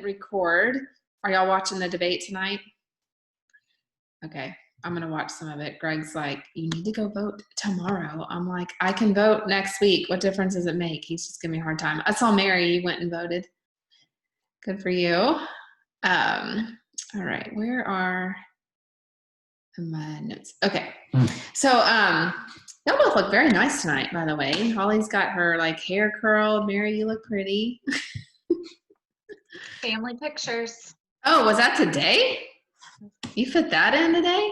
record. Are y'all watching the debate tonight? Okay, I'm gonna watch some of it. Greg's like, you need to go vote tomorrow. I'm like, I can vote next week. What difference does it make? He's just giving me a hard time. I saw Mary, you went and voted. Good for you. All right, where are my notes? Okay, so y'all both look very nice tonight, by the way. Holly's got her like hair curled. Mary, you look pretty. Family pictures. Oh, was that today? You fit that in today?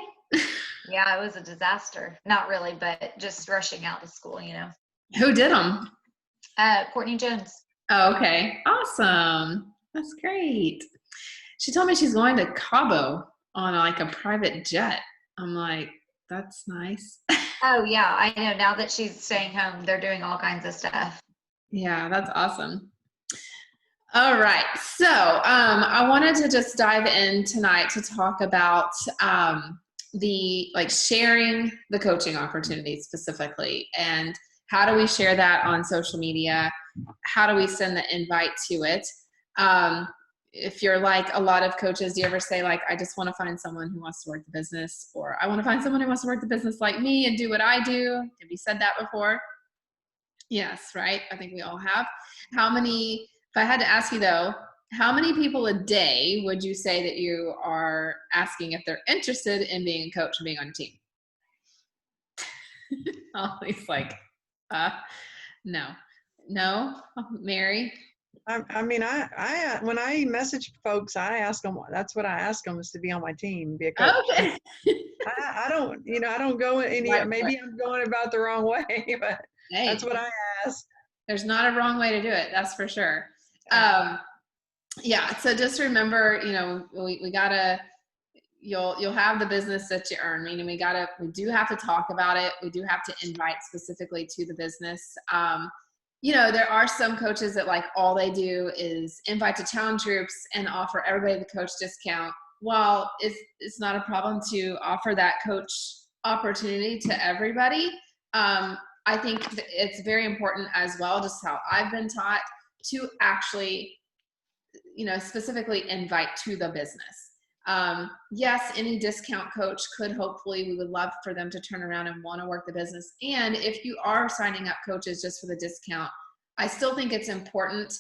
Yeah, it was a disaster. Not really, but just rushing out to school, you know. Who did them? Courtney Jones. Oh, okay. Awesome. That's great. She told me she's going to Cabo on like a private jet. I'm like, that's nice. Oh, yeah, I know. Now that she's staying home, they're doing all kinds of stuff. Yeah, that's awesome. All right. So I wanted to just dive in tonight to talk about the like sharing the coaching opportunities specifically, and how do we share that on social media? How do we send the invite to it? If you're like a lot of coaches, do you ever say like, I just want to find someone who wants to work the business, or I want to find someone who wants to work the business like me and do what I do? Have you said that before? Yes, right? I think we all have. How many, if I had to ask you though, how many people a day would you say that you are asking if they're interested in being a coach and being on your team? Always like, no. Mary? I mean, I when I message folks, I ask them, that's what I ask them, is to be on my team, be a coach. Okay. I don't, I don't go any, Right, maybe I'm going about the wrong way, but hey, that's what I ask. There's not a wrong way to do it. That's for sure. Yeah. So just remember, we gotta, you'll have the business that you earn. Meaning we do have to talk about it. We do have to invite specifically to the business. There are some coaches that like all they do is invite to challenge groups and offer everybody the coach discount. While it's not a problem to offer that coach opportunity to everybody, I think it's very important as well, just how I've been taught, to actually, specifically invite to the business. Yes, any discount coach we would love for them to turn around and want to work the business. And if you are signing up coaches just for the discount, I still think it's important,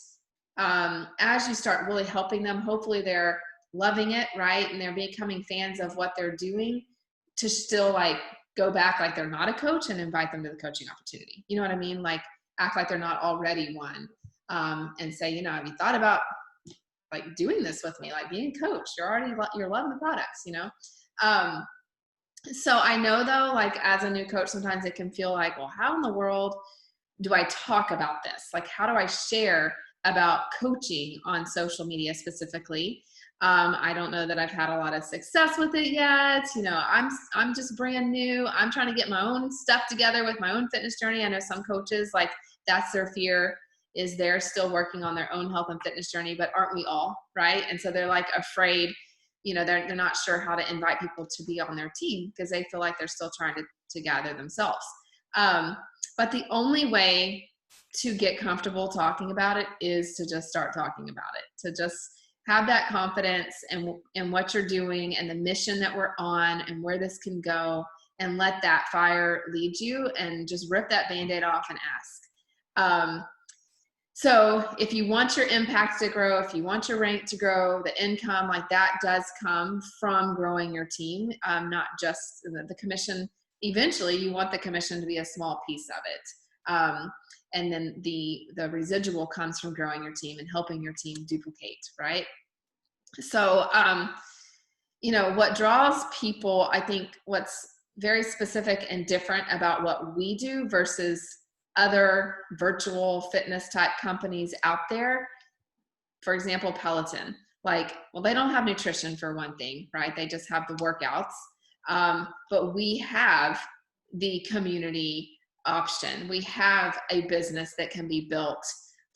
as you start really helping them, hopefully they're loving it, right? And they're becoming fans of what they're doing, to still like go back like they're not a coach and invite them to the coaching opportunity. You know what I mean? Like act like they're not already one, and say, have you thought about like doing this with me, like being a coach? You're loving the products, So I know though, like as a new coach, sometimes it can feel like, well, how in the world do I talk about this? Like, how do I share about coaching on social media specifically? I don't know that I've had a lot of success with it yet. I'm just brand new. I'm trying to get my own stuff together with my own fitness journey. I know some coaches, like that's their fear, is they're still working on their own health and fitness journey, but aren't we all, right? And so they're like afraid, they're not sure how to invite people to be on their team because they feel like they're still trying to gather themselves. But the only way to get comfortable talking about it is to just start talking about it, to just have that confidence in what you're doing and the mission that we're on and where this can go, and let that fire lead you, and just rip that Band-Aid off and ask. So if you want your impact to grow, if you want your rank to grow, the income, like that does come from growing your team, not just the commission. Eventually you want the commission to be a small piece of it. And then the residual comes from growing your team and helping your team duplicate, right? So, what draws people, I think what's very specific and different about what we do versus other virtual fitness type companies out there, for example, Peloton, they don't have nutrition for one thing, right? They just have the workouts. But we have the community option. We have a business that can be built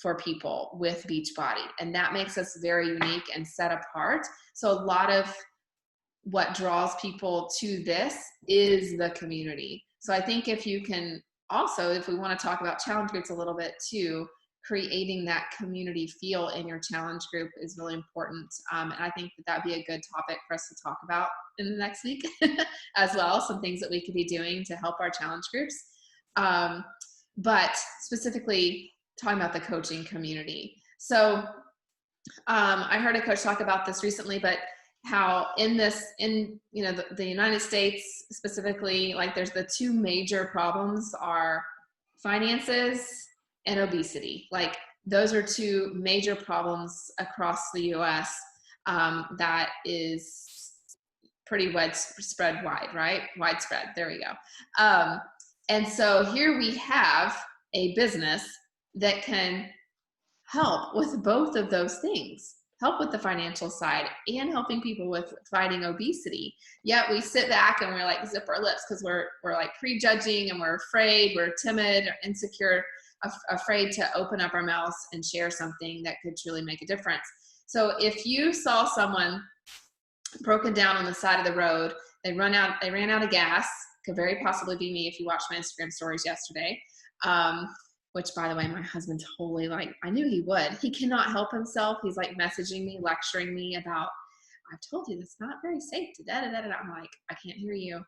for people with Beachbody, and that makes us very unique and set apart. So a lot of what draws people to this is the community. So I think if you can also, if we want to talk about challenge groups a little bit too, creating that community feel in your challenge group is really important. And I think that that'd be a good topic for us to talk about in the next week as well. Some things that we could be doing to help our challenge groups. But specifically talking about the coaching community. So I heard a coach talk about this recently, but how in you know, the United States specifically, like there's the two major problems are finances and obesity. Like those are two major problems across the US that is pretty widespread, right? Widespread, there we go. And so here we have a business that can help with both of those things, help with the financial side and helping people with fighting obesity. Yet we sit back and we're like zip our lips because we're like prejudging and we're afraid, we're timid, insecure, afraid to open up our mouths and share something that could truly make a difference. So if you saw someone broken down on the side of the road, they ran out of gas, could very possibly be me if you watched my Instagram stories yesterday. Which, by the way, my husband totally, like, I knew he would. He cannot help himself. He's like messaging me, lecturing me about, I've told you that's not very safe to da-da-da-da. I'm like, I can't hear you.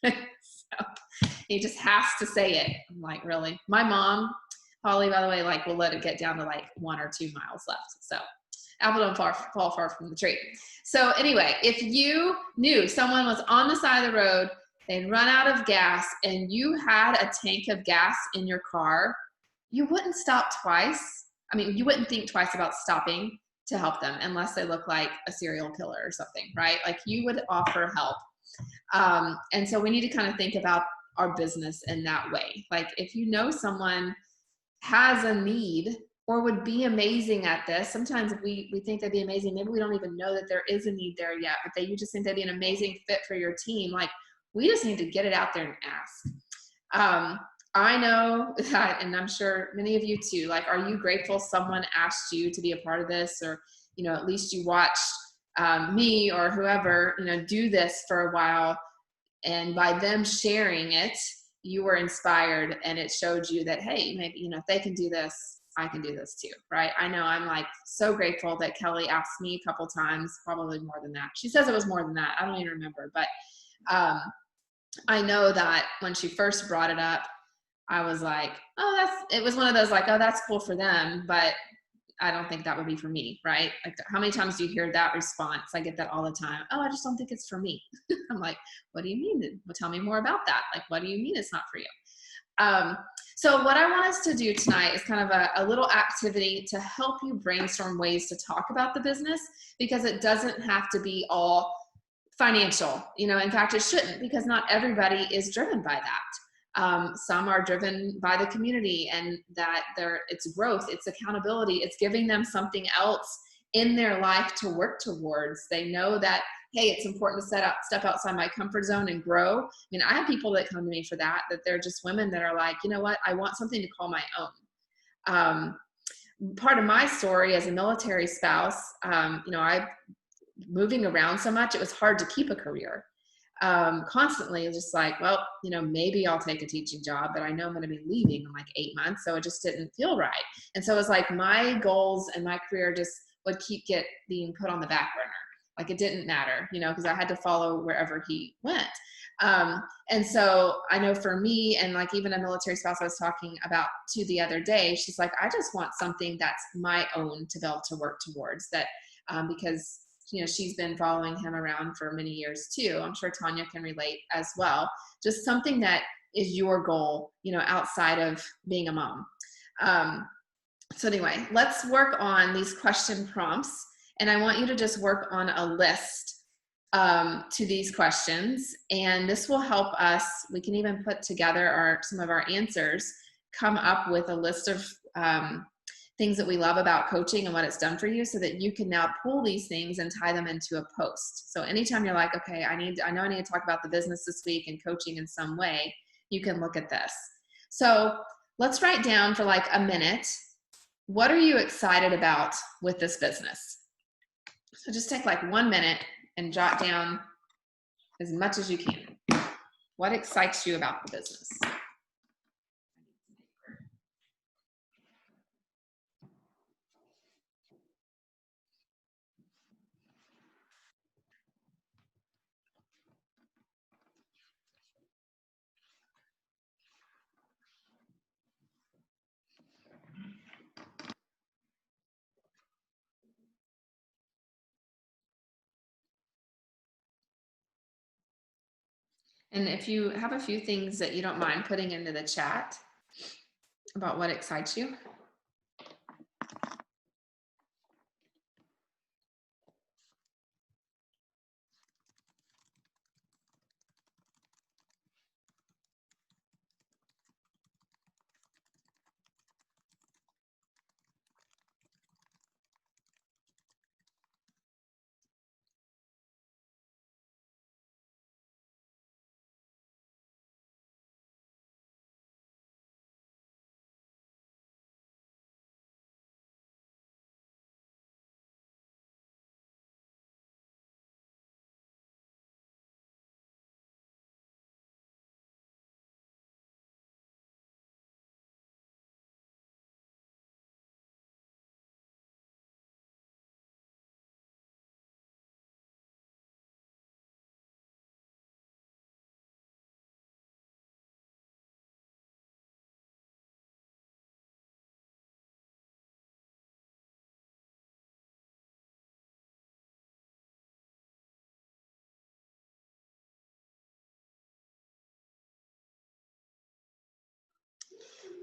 So he just has to say it. I'm like, really? My mom, Holly, by the way, like, will let it get down to like 1 or 2 miles left. So apple don't fall far from the tree. So anyway, if you knew someone was on the side of the road, they'd run out of gas, and you had a tank of gas in your car, you wouldn't stop twice. I mean, you wouldn't think twice about stopping to help them unless they look like a serial killer or something, right? Like you would offer help. And so we need to kind of think about our business in that way. Like if you know someone has a need or would be amazing at this, sometimes we think they'd be amazing. Maybe we don't even know that there is a need there yet, but you just think they'd be an amazing fit for your team. Like we just need to get it out there and ask. I know that, and I'm sure many of you too, like, are you grateful someone asked you to be a part of this? Or, you know, at least you watched me or whoever, you know, do this for a while. And by them sharing it, you were inspired and it showed you that, hey, maybe, you know, if they can do this, I can do this too, right? I know I'm like so grateful that Kelly asked me a couple times, probably more than that. She says it was more than that. I don't even remember, but I know that when she first brought it up, I was like, oh, it was one of those like, oh, that's cool for them, but I don't think that would be for me, right? Like how many times do you hear that response? I get that all the time. Oh, I just don't think it's for me. I'm like, what do you mean? Well, tell me more about that. Like, what do you mean it's not for you? So what I want us to do tonight is kind of a little activity to help you brainstorm ways to talk about the business, because it doesn't have to be all financial. You know, in fact, it shouldn't, because not everybody is driven by that. Some are driven by the community and that it's growth, it's accountability, it's giving them something else in their life to work towards. They know that, hey, it's important to step outside my comfort zone and grow. I mean, I have people that come to me for that they're just women that are like, you know what, I want something to call my own. Part of my story as a military spouse, you know, moving around so much, it was hard to keep a career. Constantly just like, well, you know, maybe I'll take a teaching job, but I know I'm going to be leaving in like 8 months. So it just didn't feel right. And so it was like my goals and my career just would keep being put on the back burner. Like it didn't matter, you know, because I had to follow wherever he went. And so I know for me, and like even a military spouse I was talking about to the other day, she's like, I just want something that's my own to be able to work towards that, because you know, she's been following him around for many years too. I'm sure Tanya can relate as well. Just something that is your goal, you know, outside of being a mom. So anyway, let's work on these question prompts. And I want you to just work on a list to these questions. And this will help us, we can even put together some of our answers, come up with a list of things that we love about coaching and what it's done for you, so that you can now pull these things and tie them into a post. So anytime you're like, okay, I know I need to talk about the business this week and coaching in some way, you can look at this. So let's write down for like a minute, what are you excited about with this business? So just take like 1 minute and jot down as much as you can. What excites you about the business? And if you have a few things that you don't mind putting into the chat about what excites you.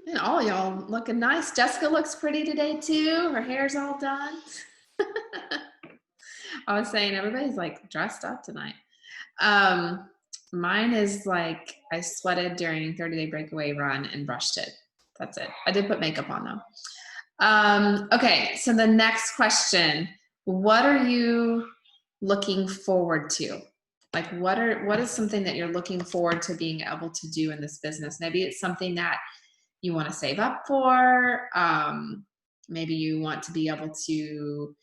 And all y'all looking nice. Jessica looks pretty today too. Her hair's all done. I was saying everybody's like dressed up tonight. Mine is like I sweated during 30-day breakaway run and brushed it. That's it. I did put makeup on though. Okay, so the next question, what are you looking forward to? Like what is something that you're looking forward to being able to do in this business? Maybe it's something that you want to save up for. Maybe you want to be able to,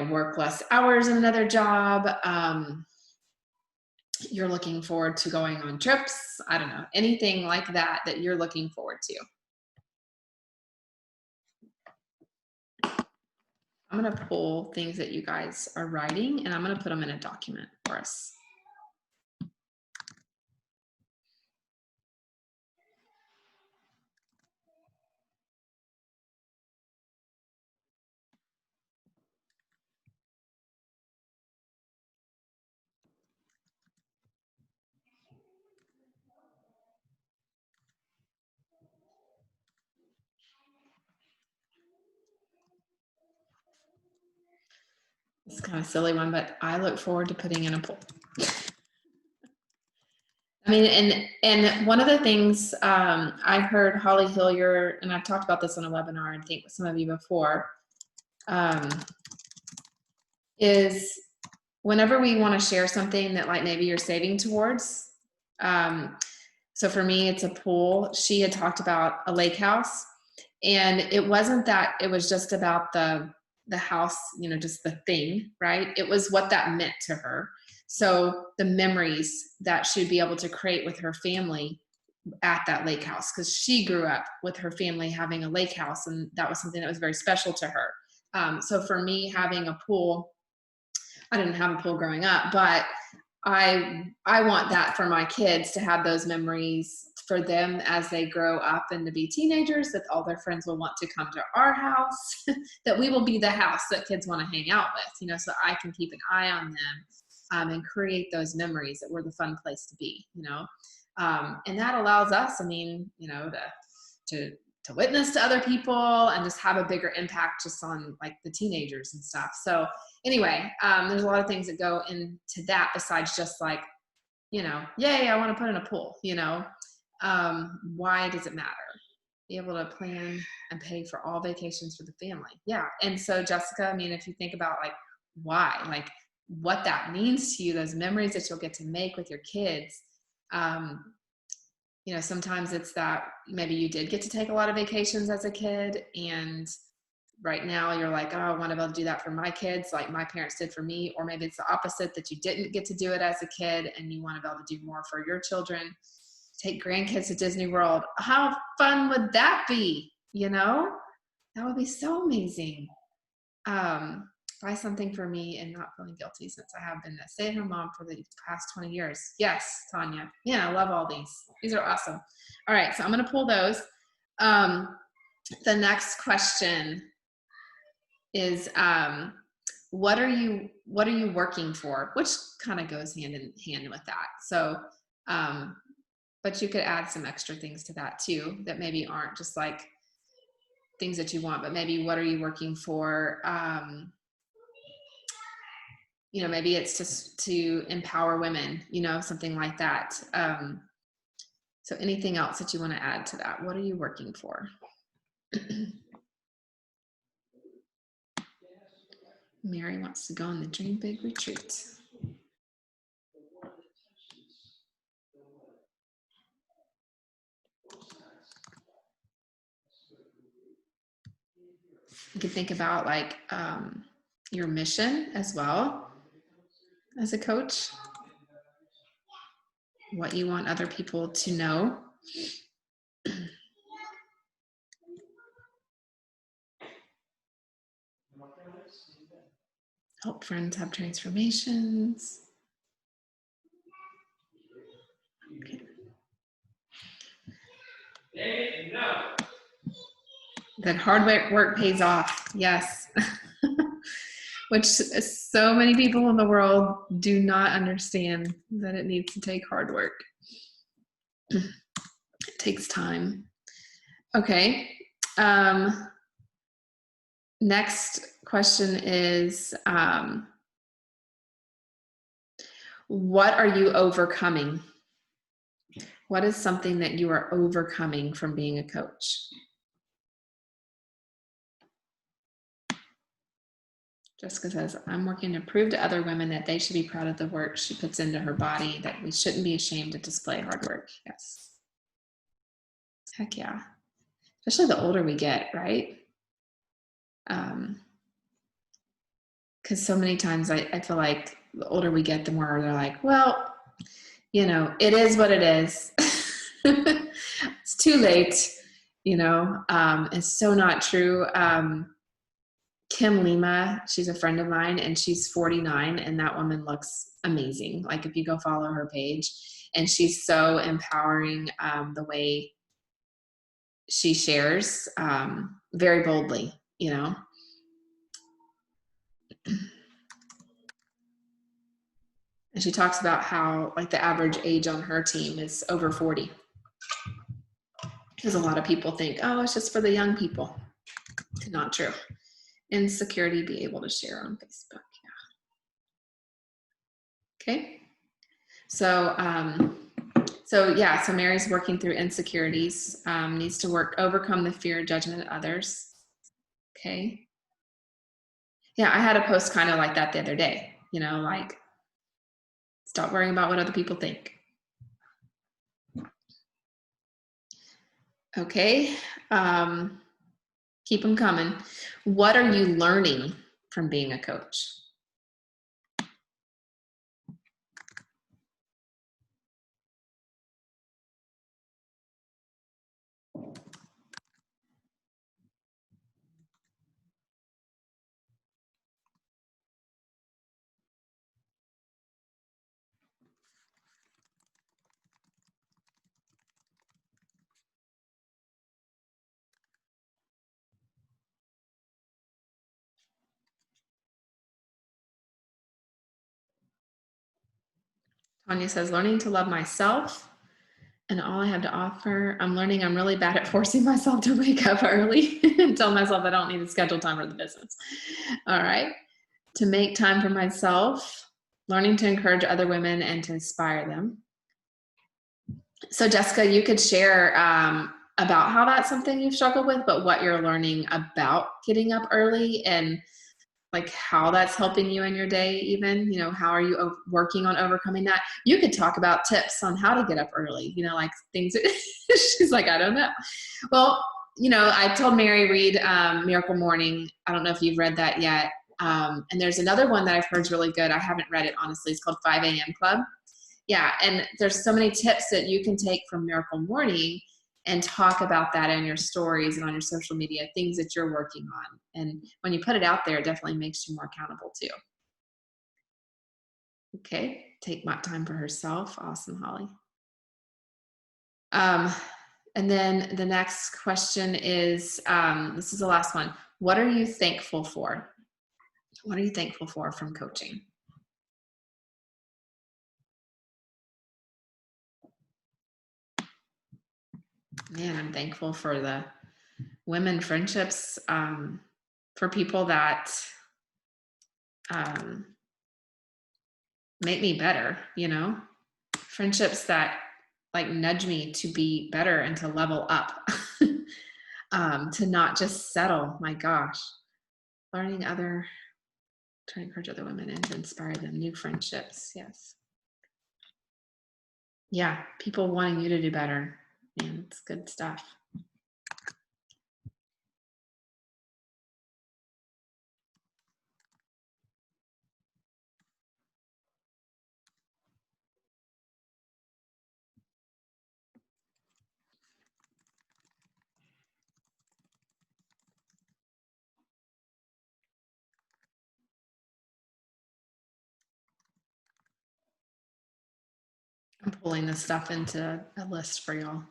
work less hours in another job. You're looking forward to going on trips. I don't know, anything like that you're looking forward to. I'm going to pull things that you guys are writing and I'm going to put them in a document for us. It's kind of a silly one, but I look forward to putting in a pool. I mean, and one of the things I've heard Holly Hillier, and I've talked about this on a webinar, I think with some of you before, is whenever we want to share something that like maybe you're saving towards. So for me, it's a pool. She had talked about a lake house, and it wasn't that it was just about the house, just the thing, right? It was what that meant to her. So the memories that she'd be able to create with her family at that lake house, because she grew up with her family having a lake house, and that was something that was very special to her. So for me, having a pool, I didn't have a pool growing up, but I want that for my kids, to have those memories for them as they grow up and to be teenagers, that all their friends will want to come to our house, that we will be the house that kids want to hang out with, so I can keep an eye on them and create those memories that we're the fun place to be, and that allows us, to witness to other people and just have a bigger impact just on like the teenagers and stuff. So anyway, there's a lot of things that go into that besides just like, yay, I want to put in a pool, why does it matter? Be able to plan and pay for all vacations for the family. Yeah. And so Jessica, if you think about like why, like what that means to you, those memories that you'll get to make with your kids, sometimes it's that maybe you did get to take a lot of vacations as a kid, and right now you're like, oh, I want to be able to do that for my kids like my parents did for me. Or maybe it's the opposite, that you didn't get to do it as a kid and you want to be able to do more for your children. Take grandkids to Disney World. How fun would that be? That would be so amazing. Buy something for me and not feeling guilty, since I have been a stay-at-home mom for the past 20 years. Yes, Tanya. Yeah, I love all these. These are awesome. All right, so I'm going to pull those. The next question is, what are you working for? Which kind of goes hand in hand with that. So But you could add some extra things to that too, that maybe aren't just like things that you want, but maybe what are you working for? You know, maybe it's just to empower women, you know, something like that. So anything else that you want to add to that? What are you working for? Mary wants to go on the Dream Big retreat. You can think about like your mission as well as a coach, what you want other people to know. Help friends have transformations. Okay. That hard work pays off. Yes. Which so many people in the world do not understand, that it needs to take hard work. It takes time. Okay. Next question is, what are you overcoming? What is something that you are overcoming from being a coach? Jessica says, I'm working to prove to other women that they should be proud of the work she puts into her body, that we shouldn't be ashamed to display hard work. Yes. Heck yeah. Especially the older we get, right? Because so many times I feel like the older we get, the more they're like, well, you know, it is what it is. It's too late, you know. It's so not true. Kim Lima, she's a friend of mine, and she's 49, and that woman looks amazing. Like if you go follow her page, and she's so empowering, the way she shares, very boldly, you know. And she talks about how like the average age on her team is over 40. Because a lot of people think, oh, it's just for the young people. Not true. Insecurity, be able to share on Facebook. Yeah. Okay. So, so Mary's working through insecurities, needs to overcome the fear of judgment of others. Okay. Yeah, I had a post kind of like that the other day, you know, like stop worrying about what other people think. Okay. Keep them coming. What are you learning from being a coach? Tanya says, learning to love myself and all I have to offer. I'm learning I'm really bad at forcing myself to wake up early and tell myself I don't need to schedule time for the business. All right. To make time for myself, learning to encourage other women and to inspire them. So Jessica, you could share about how that's something you've struggled with, but what you're learning about getting up early and like how that's helping you in your day even, you know, how are you working on overcoming that? You could talk about tips on how to get up early, you know, like things that she's like, I don't know. Well, you know, I told Mary read Miracle Morning. I don't know if you've read that yet. And there's another one that I've heard is really good. I haven't read it, honestly. It's called 5 a.m. Club. Yeah, and there's so many tips that you can take from Miracle Morning and talk about that in your stories and on your social media, things that you're working on. And when you put it out there, it definitely makes you more accountable too. Okay, take my time for herself. Awesome, Holly. And then the next question is, this is the last one. What are you thankful for? What are you thankful for from coaching? Man, I'm thankful for the women friendships, for people that um, make me better, friendships that like nudge me to be better and to level up, to not just settle. My gosh, trying to encourage other women and to inspire them, new friendships. Yes. Yeah, people wanting you to do better. Man, it's good stuff. I'm pulling this stuff into a list for y'all.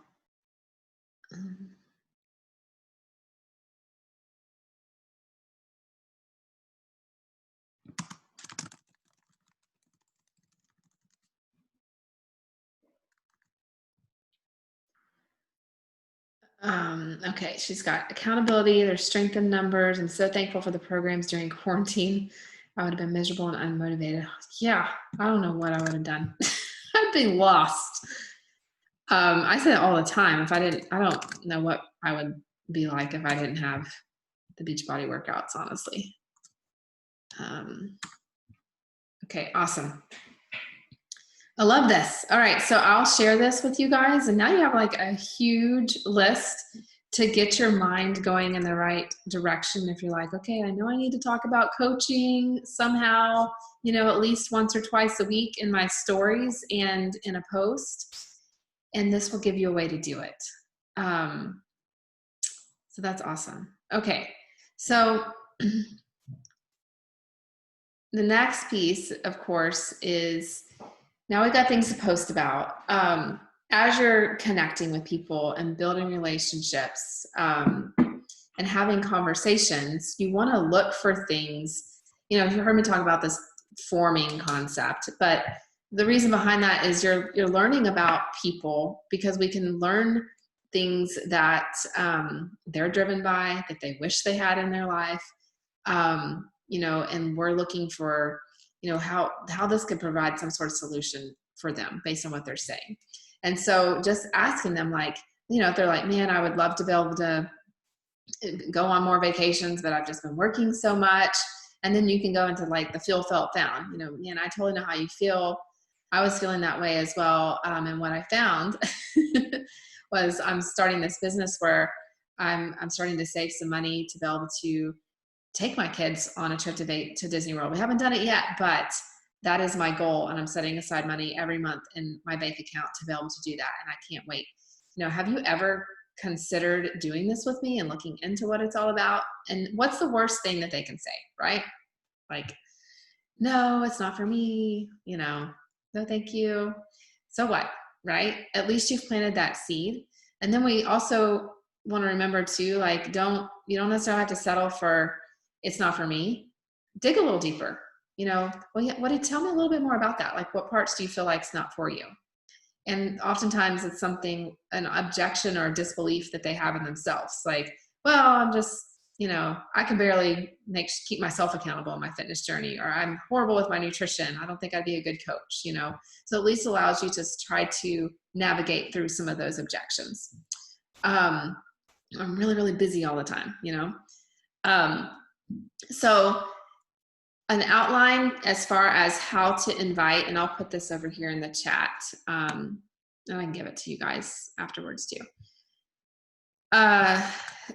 Okay, she's got accountability, there's strength in numbers. I'm so thankful for the programs during quarantine. I would have been miserable and unmotivated. Yeah, I don't know what I would have done. I'd be lost. I say it all the time. I don't know what I would be like if I didn't have the Beachbody workouts, honestly. Okay, awesome. I love this. All right, so I'll share this with you guys, and now you have like a huge list to get your mind going in the right direction. If you're like, okay, I know I need to talk about coaching somehow, at least once or twice a week in my stories and in a post, and this will give you a way to do it. So that's awesome. Okay, so the next piece, of course, is now we've got things to post about. As you're connecting with people and building relationships and having conversations, you want to look for things. You heard me talk about this forming concept, but the reason behind that is you're learning about people because we can learn things that they're driven by, that they wish they had in their life, and we're looking for how this could provide some sort of solution for them based on what they're saying. And so just asking them, like, if they're like, man, I would love to be able to go on more vacations, but I've just been working so much. And then you can go into like the feel, felt, found, man, I totally know how you feel. I was feeling that way as well. And what I found was I'm starting this business where I'm starting to save some money to be able to take my kids on a trip to Disney World. We haven't done it yet, but that is my goal. And I'm setting aside money every month in my bank account to be able to do that. And I can't wait. Have you ever considered doing this with me and looking into what it's all about? And what's the worst thing that they can say, right? Like, no, it's not for me. No, thank you. So what, right? At least you've planted that seed. And then we also want to remember too, like, you don't necessarily have to settle for, it's not for me. Dig a little deeper, well, yeah, tell me a little bit more about that. Like, what parts do you feel like it's not for you? And oftentimes it's an objection or a disbelief that they have in themselves. Like, well, I'm just, I can barely keep myself accountable in my fitness journey, or I'm horrible with my nutrition. I don't think I'd be a good coach, So at least allows you to try to navigate through some of those objections. I'm really, really busy all the time, So an outline as far as how to invite, and I'll put this over here in the chat, and I can give it to you guys afterwards too.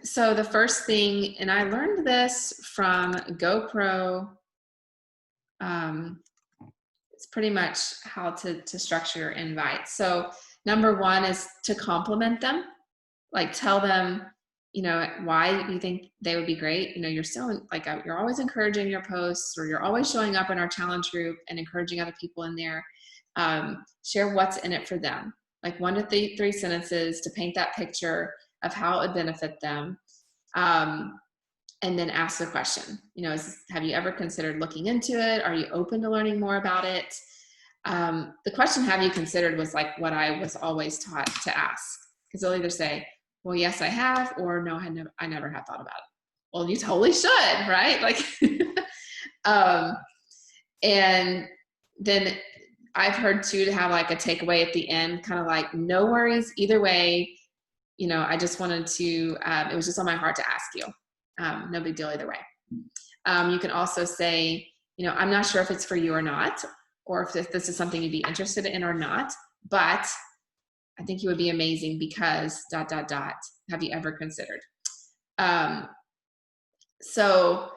So the first thing, and I learned this from GoPro, it's pretty much how to structure your invite. So number one is to compliment them, like tell them, why you think they would be great. You're still like, you're always encouraging your posts, or you're always showing up in our challenge group and encouraging other people in there. Share what's in it for them, like 1 to 3 sentences to paint that picture of how it would benefit them. And then ask the question, have you ever considered looking into it? Are you open to learning more about it? The question, have you considered, was like what I was always taught to ask. Because they'll either say, well, yes, I have, or no, I never have thought about it. Well, you totally should, right? Like, and then I've heard too, to have like a takeaway at the end, kind of like, no worries either way. You know, I just wanted to, it was just on my heart to ask you. No big deal either way. You can also say, you know, I'm not sure if it's for you or not, or if this is something you'd be interested in or not, but I think you would be amazing because ... have you ever considered? So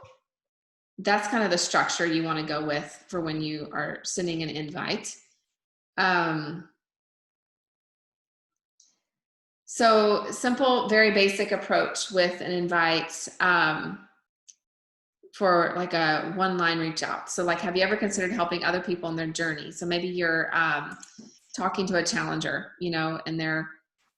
that's kind of the structure you want to go with for when you are sending an invite. So simple, very basic approach with an invite for like a one-line reach out. So like, have you ever considered helping other people in their journey? So maybe you're talking to a challenger, you know, and they're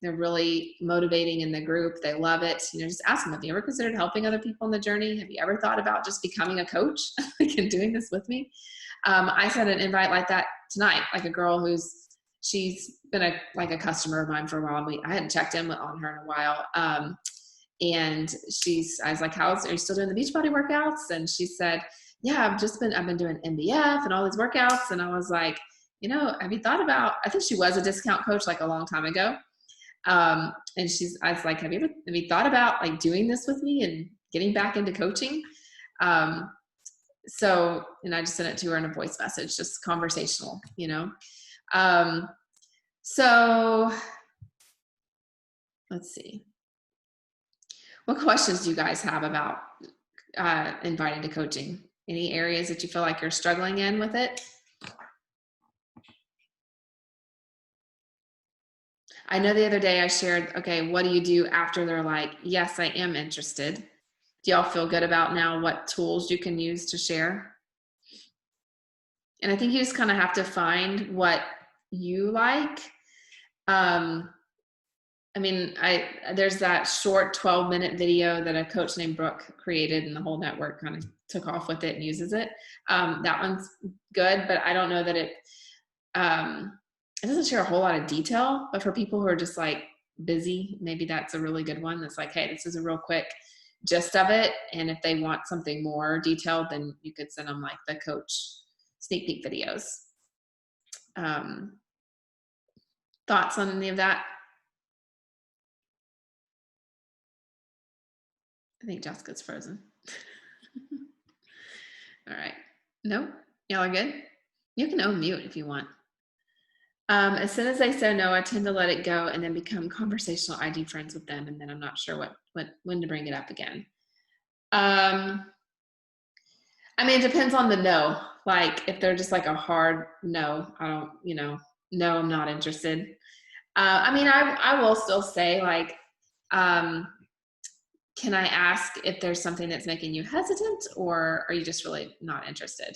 really motivating in the group. They love it. You know, just ask them, have you ever considered helping other people in the journey? Have you ever thought about just becoming a coach and doing this with me? I sent an invite like that tonight, like a girl she's been a customer of mine for a while. I hadn't checked in on her in a while. And I was like, are you still doing the Beachbody workouts? And she said, yeah, I've been doing MBF and all these workouts. And I was like, you know, have you thought about, I think she was a discount coach like a long time ago. And I was like, have you thought about like doing this with me and getting back into coaching? So, and I just sent it to her in a voice message, just conversational, you know? So let's see. What questions do you guys have about inviting to coaching? Any areas that you feel like you're struggling in with it? I know the other day I shared, okay, what do you do after they're like, yes, I am interested? Do y'all feel good about now what tools you can use to share? And I think you just kind of have to find what you like. I mean, there's that short 12-minute video that a coach named Brooke created, and the whole network kind of took off with it and uses it. That one's good, but I don't know that it doesn't share a whole lot of detail. But for people who are just like busy, maybe that's a really good one. That's like, hey, this is a real quick gist of it. And if they want something more detailed, then you could send them like the coach sneak peek videos. Thoughts on any of that? I think Jessica's frozen. All right. No? Y'all are good? You can unmute if you want. As soon as they say no, I tend to let it go and then become conversational ID friends with them, and then I'm not sure when to bring it up again. I mean, it depends on the no. Like if they're just like a hard no, I don't, no, I'm not interested. I mean, I will still say like, can I ask if there's something that's making you hesitant, or are you just really not interested?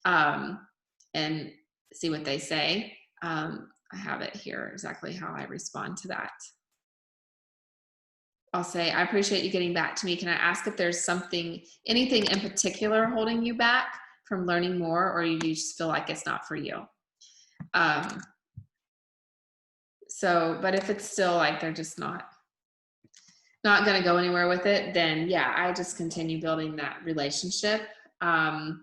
And see what they say. I have it here exactly how I respond to that. I'll say, I appreciate you getting back to me. Can I ask if there's anything in particular holding you back from learning more, or you just feel like it's not for you? But if it's still like they're just not going to go anywhere with it, then yeah, I just continue building that relationship. And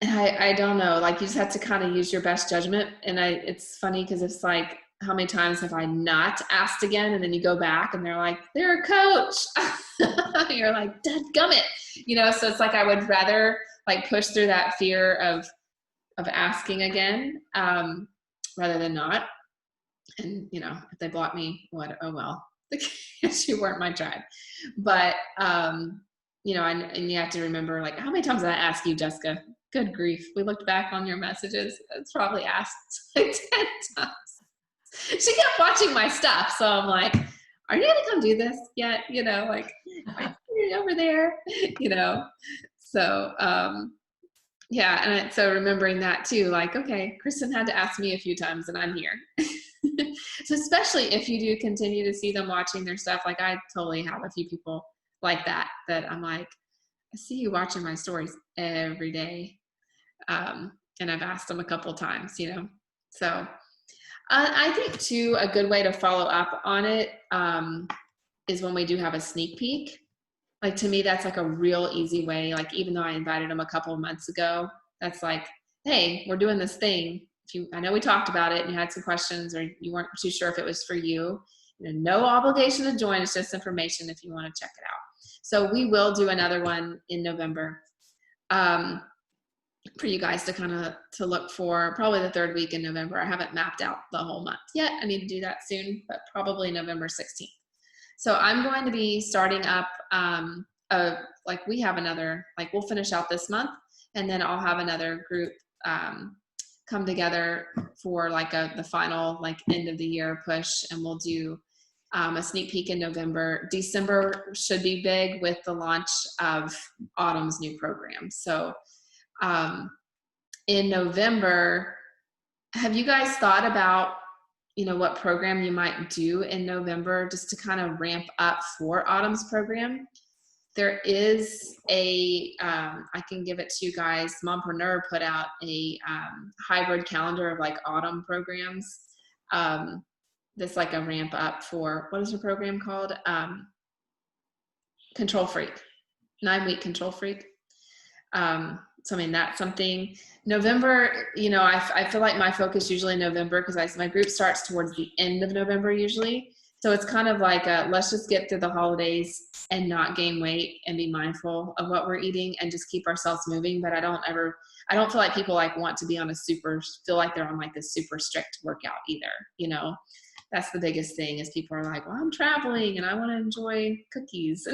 I don't know, like you just have to kind of use your best judgment. And it's funny because it's like, how many times have I not asked again? And then you go back and they're like, they're a coach. You're like, dadgummit. So it's like, I would rather like push through that fear of asking again, rather than not. And, if they block me, oh well, you weren't my tribe. But, and you have to remember, like, how many times did I ask you, Jessica? Good grief. We looked back on your messages. It's probably asked like 10 times. She kept watching my stuff. So I'm like, are you going to come do this yet? Like, are you over there? So, yeah. And so remembering that too, like, okay, Kristen had to ask me a few times and I'm here. So especially if you do continue to see them watching their stuff, like I totally have a few people like that I'm like, I see you watching my stories every day. And I've asked them a couple of times, so I think too, a good way to follow up on it is when we do have a sneak peek. Like, to me, that's like a real easy way. Like, even though I invited them a couple of months ago, that's like, hey, we're doing this thing. I know we talked about it and you had some questions or you weren't too sure if it was for you. No obligation to join. It's just information if you want to check it out. So we will do another one in November for you guys to kind of to look for, probably the 3rd week in November. I haven't mapped out the whole month yet. I need to do that soon, but probably November 16th. So I'm going to be starting up, like we have another, like we'll finish out this month and then I'll have another group come together for like the final like end of the year push, and we'll do a sneak peek in November. December should be big with the launch of Autumn's new program. So in November, have you guys thought about, what program you might do in November just to kind of ramp up for Autumn's program? There is I can give it to you guys. Mompreneur put out a hybrid calendar of like autumn programs. That's like a ramp up for, what is your program called? Control Freak, 9-week Control Freak. So I mean, that's something. November, I feel like my focus usually in November, because my group starts towards the end of November usually. So it's kind of like let's just get through the holidays and not gain weight and be mindful of what we're eating and just keep ourselves moving. But I don't feel like people like want to be on feel like they're on like this super strict workout either. That's the biggest thing, is people are like, well, I'm traveling and I want to enjoy cookies.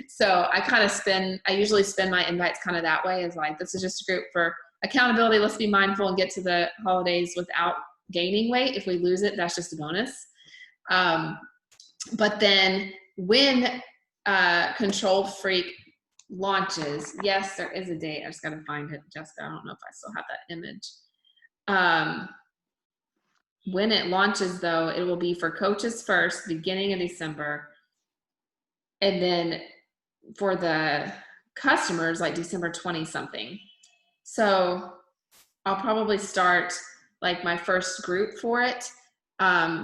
So I usually spend my invites kind of that way, is like, this is just a group for accountability. Let's be mindful and get to the holidays without gaining weight. If we lose it, that's just a bonus. But then when Control Freak launches, yes, there is a date. I just got to find it, Jessica. I don't know if I still have that image. When it launches, though, it will be for coaches first, beginning of December. And then for the customers, like December 20 something. So I'll probably start like my first group for it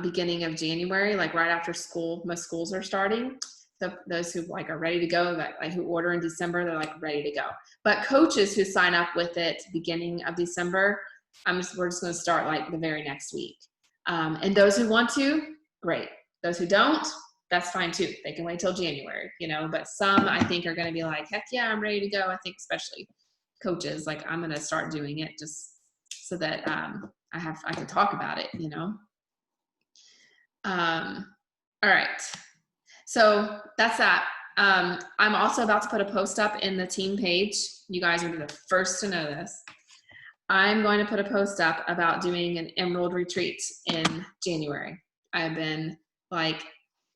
beginning of January, like right after school. Most schools are starting. So those who like are ready to go, like who order in December, they're like ready to go. But coaches who sign up with it beginning of December, we're just going to start like the very next week. And those who want to, great. Those who don't, that's fine too. They can wait till January, but some I think are going to be like, heck yeah, I'm ready to go. I think especially coaches, like I'm going to start doing it just so that I can talk about it, All right. So that's that. I'm also about to put a post up in the team page. You guys will be the first to know this. I'm going to put a post up about doing an Emerald retreat in January. I've been like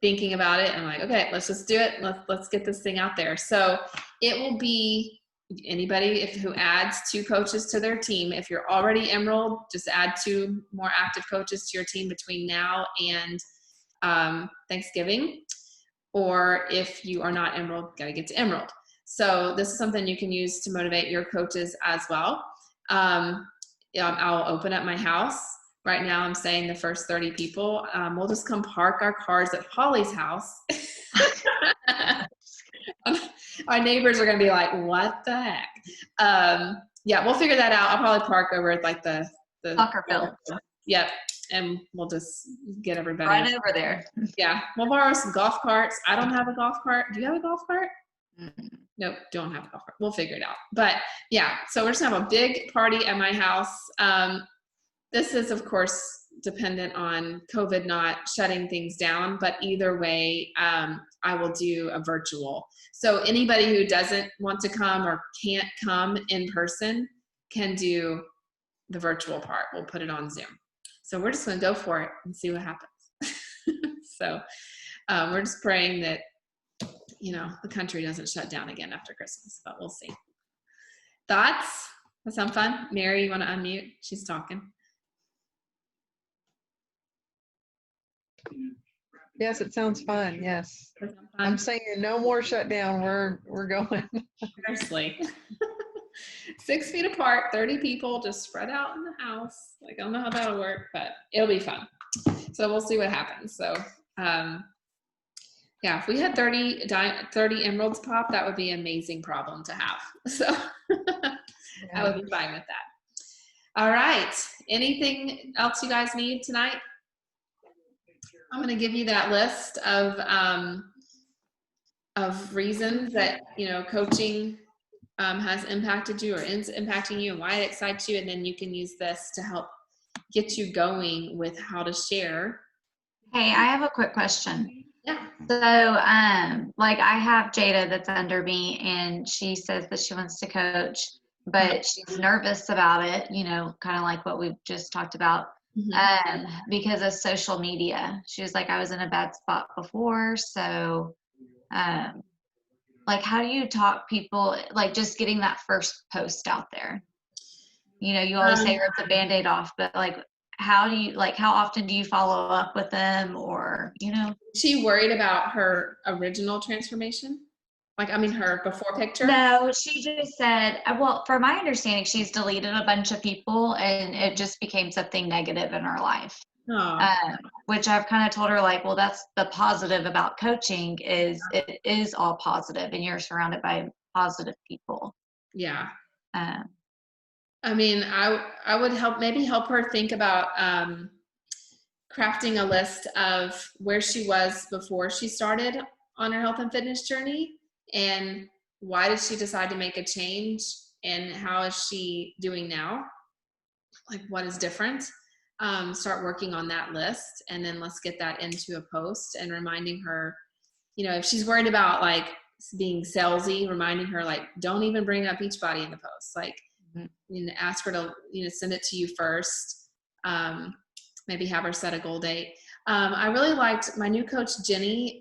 thinking about it and like, okay, let's just do it. Let's get this thing out there. So it will be anybody who adds 2 coaches to their team. If you're already Emerald, just add 2 more active coaches to your team between now and Thanksgiving. Or if you are not Emerald, got to get to Emerald. So this is something you can use to motivate your coaches as well. I'll open up my house. Right now I'm saying the first 30 people, we'll just come park our cars at Holly's house. Our neighbors are going to be like, what the heck? Yeah, we'll figure that out. I'll probably park over at like the soccer field. Yep. And we'll just get everybody right over there. Yeah. We'll borrow some golf carts. I don't have a golf cart. Do you have a golf cart? Mm-hmm. Nope, don't have a golf cart. We'll figure it out. But yeah, so we're just gonna have a big party at my house. This is of course dependent on COVID not shutting things down, but either way, I will do a virtual. So anybody who doesn't want to come or can't come in person can do the virtual part. We'll put it on Zoom. So we're just gonna go for it and see what happens. So we're just praying that the country doesn't shut down again after Christmas, but we'll see. Thoughts? That sound fun? Mary, you want to unmute? She's talking. Yes, it sounds fun. Yes. Fun? I'm saying no more shutdown. We're going. Seriously. 6 feet apart, 30 people just spread out in the house. Like, I don't know how that'll work, but it'll be fun. So we'll see what happens. So, yeah, if we had 30 emeralds pop, that would be an amazing problem to have. So I would be fine with that. All right. Anything else you guys need tonight? I'm going to give you that list of reasons that, coaching has impacted you or is impacting you and why it excites you. And then you can use this to help get you going with how to share. Hey, I have a quick question. Yeah. So, like I have Jada that's under me and she says that she wants to coach, but she's nervous about it, kind of like what we've just talked about, because of social media. She was like, I was in a bad spot before. So, like, how do you talk people, like just getting that first post out there? You always say rip the Band-Aid off, but like, how often do you follow up with them or, Is she worried about her original transformation? Her before picture? No, she just said, well, from my understanding, she's deleted a bunch of people and it just became something negative in her life. Which I've kind of told her, like, well, that's the positive about coaching is it is all positive and you're surrounded by positive people. Yeah. I would help her think about crafting a list of where she was before she started on her health and fitness journey and why did she decide to make a change and how is she doing now? Like, what is different? Start working on that list and then let's get that into a post and reminding her, if she's worried about like being salesy, reminding her like, don't even bring up Beachbody in the post. Like, ask her to, send it to you first. Maybe have her set a goal date. I really liked my new coach, Jenny.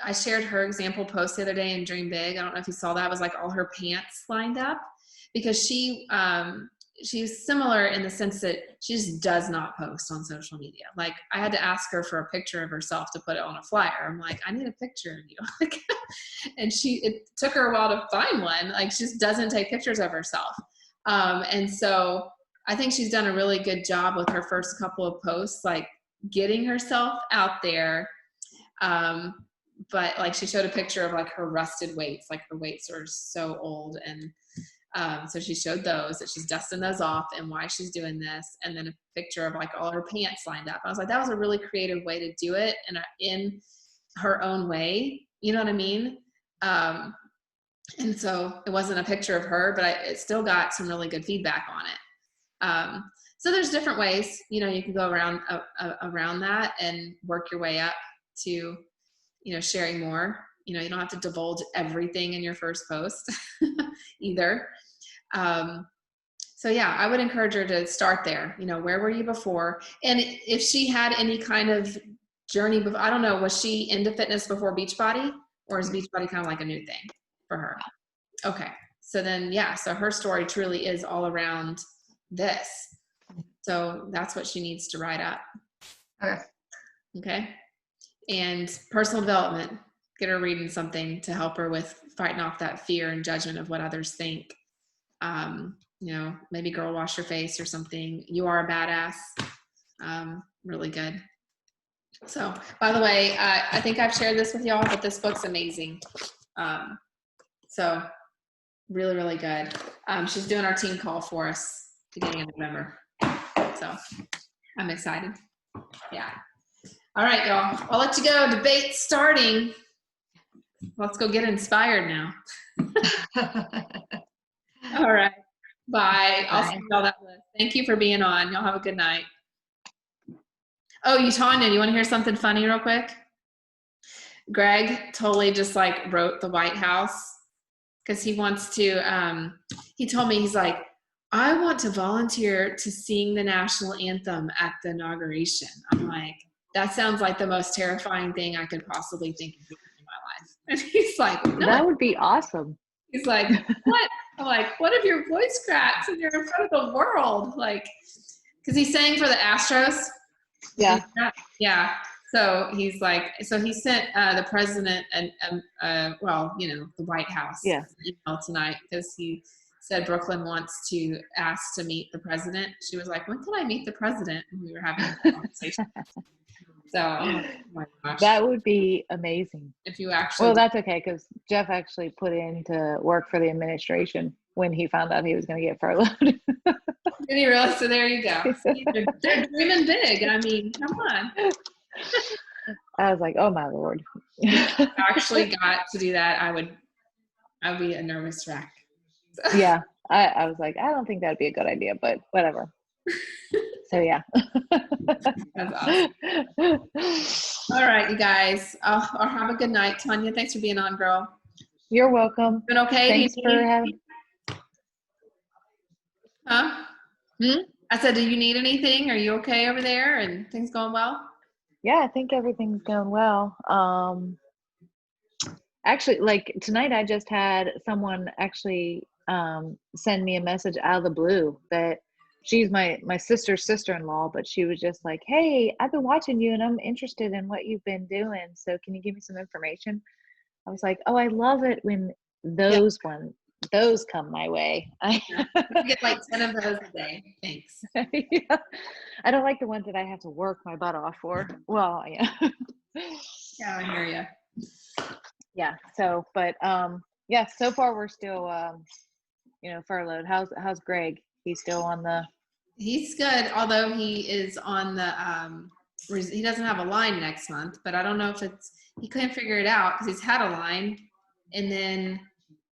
I shared her example post the other day in Dream Big. I don't know if you saw that. It was like all her pants lined up because she's similar in the sense that she just does not post on social media. Like I had to ask her for a picture of herself to put it on a flyer. I'm like, I need a picture of you. And it took her a while to find one. Like she just doesn't take pictures of herself. And so I think she's done a really good job with her first couple of posts, like getting herself out there. But like she showed a picture of like her rusted weights, like her weights are so old. And so she showed those, that she's dusting those off and why she's doing this. And then a picture of like all her pants lined up. I was like, that was a really creative way to do it in her own way. You know what I mean? And so it wasn't a picture of her, but it still got some really good feedback on it. So there's different ways, you can go around that and work your way up to, sharing more. You don't have to divulge everything in your first post either. So yeah, I would encourage her to start there. Where were you before? And if she had any kind of journey, I don't know, was she into fitness before Beachbody, or is Beachbody kind of like a new thing for her? Okay. So then, yeah, so her story truly is all around this. So that's what she needs to write up. Okay. And personal development, get her reading something to help her with fighting off that fear and judgment of what others think. Maybe Girl Wash Your Face or something. You Are a Badass. Really good. So, by the way, I think I've shared this with y'all, but this book's amazing. So really, really good. She's doing our team call for us beginning of November. So I'm excited. Yeah. All right, y'all. I'll let you go. Debate starting. Let's go get inspired now. All right. Bye. I'll send y'all that list. Thank you for being on. Y'all have a good night. Oh, Tanya, you want to hear something funny real quick? Greg totally just like wrote the White House because he wants to, he told me, he's like, I want to volunteer to sing the national anthem at the inauguration. I'm like, that sounds like the most terrifying thing I could possibly think of doing in my life. And he's like, no. That would be awesome. He's like, what? I'm like, what if your voice cracks and you're in front of the world? Like, because he sang for the Astros. Yeah. Yeah. So he's like, so he sent the president and the White House email tonight because he said Brooklyn wants to ask to meet the president. She was like, when can I meet the president? And we were having a conversation. So, I'm like, oh my gosh. That would be amazing. If you actually. Well, that's okay because Jeff actually put in to work for the administration when he found out he was going to get furloughed. Did he really? So there you go. See, they're dreaming big. I mean, come on. I was like, oh my Lord. Actually got to do that, I'd be a nervous wreck. Yeah. I was like, I don't think that'd be a good idea, but whatever. So yeah. That's awesome. All right, you guys. Or have a good night. Tanya, thanks for being on, girl. You're welcome. Been okay? Thanks for having. Huh? I said, do you need anything? Are you okay over there and things going well? Yeah, I think everything's going well. Actually, like tonight, I just had someone actually send me a message out of the blue that she's my sister's sister-in-law, but she was just like, hey, I've been watching you and I'm interested in what you've been doing. So can you give me some information? I was like, oh, I love it when those come my way. I get like 10 of those a day. Thanks. Yeah. I don't like the ones that I have to work my butt off for. Well, yeah. Yeah, I hear you. Yeah. So, but yeah, so far we're still furloughed. How's Greg? He's still on the. He's good, although he is on the he doesn't have a line next month, but I don't know if he couldn't figure it out because he's had a line, and then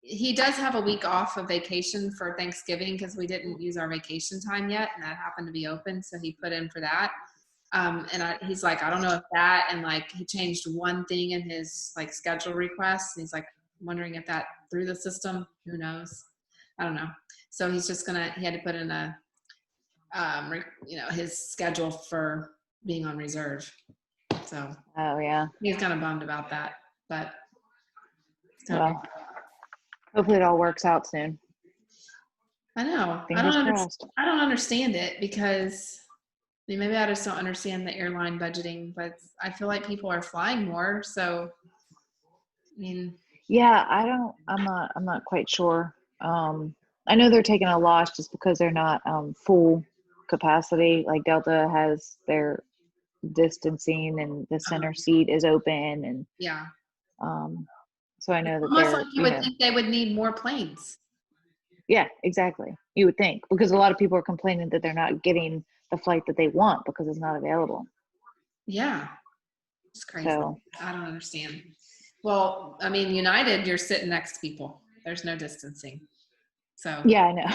he does have a week off of vacation for Thanksgiving because we didn't use our vacation time yet, and that happened to be open, so he put in for that. He's like, I don't know if that, and like he changed one thing in his like schedule request, and he's like wondering if that through the system, who knows? I don't know. So he's just he had to put in a, his schedule for being on reserve. So. Oh yeah. He's kind of bummed about that, but. Well, hopefully it all works out soon. I know. Fingers crossed. I don't understand it because maybe I just don't understand the airline budgeting, but I feel like people are flying more. So, I mean. Yeah, I'm not quite sure. I know they're taking a loss just because they're not full capacity. Like Delta has their distancing and the center seat is open and. Yeah. So I know that almost like you would think they would need more planes. Yeah, exactly. You would think because a lot of people are complaining that they're not getting the flight that they want because it's not available. Yeah, it's crazy. So, I don't understand. Well, I mean, United, you're sitting next to people. There's no distancing. So yeah, I know.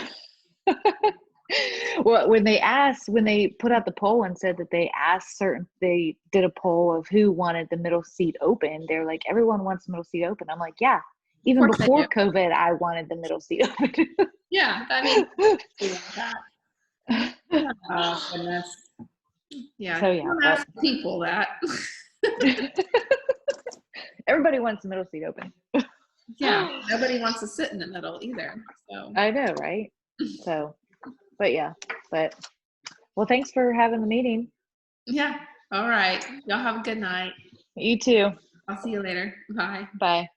Well, when they put out the poll and said that they did a poll of who wanted the middle seat open. They're like, everyone wants the middle seat open. I'm like, yeah, even before COVID, I wanted the middle seat open. Yeah, I mean, that. Oh, goodness. Yeah. So yeah, don't ask people that. Everybody wants the middle seat open. Yeah, nobody wants to sit in the middle either. So I know, right? So. But yeah, well, thanks for having the meeting. Yeah. All right. Y'all have a good night. You too. I'll see you later. Bye. Bye.